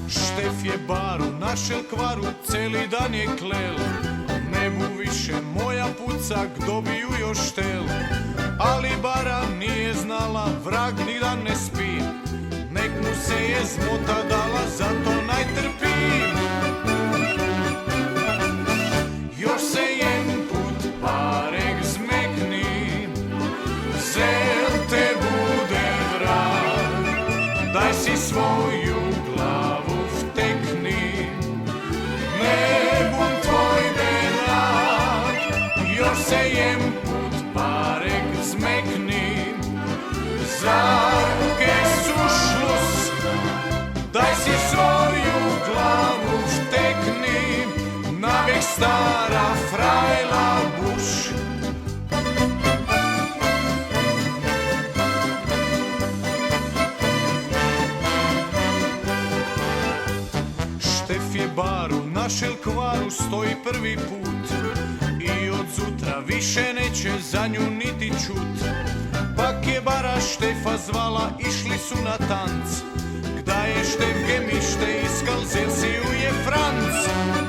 Štef je bar u našem kvaru, celi dan je klel. Ne bu više moja puca, kdo bi ju još tel. Ali bara nije znala, vrag ni dan ne spi. Nek mu se je zmota dala, zato najtrpi. Još se jen put parek zmekni, zel te bude vrag. Daj si svoju glavu vtekni, ne bum tvoj bedak. Još se jen put parek zmekni, za ruke su šlus. Daj si svoju glavu vtekni, navek stara frajla buš. Štef je bar u našem kvaru, stoji prvi put i od zutra više neće za nju niti čut. Pak je bara Štefa zvala, išli su na tanc. Gda je Štef gemište iskal, zel si ju je Franc.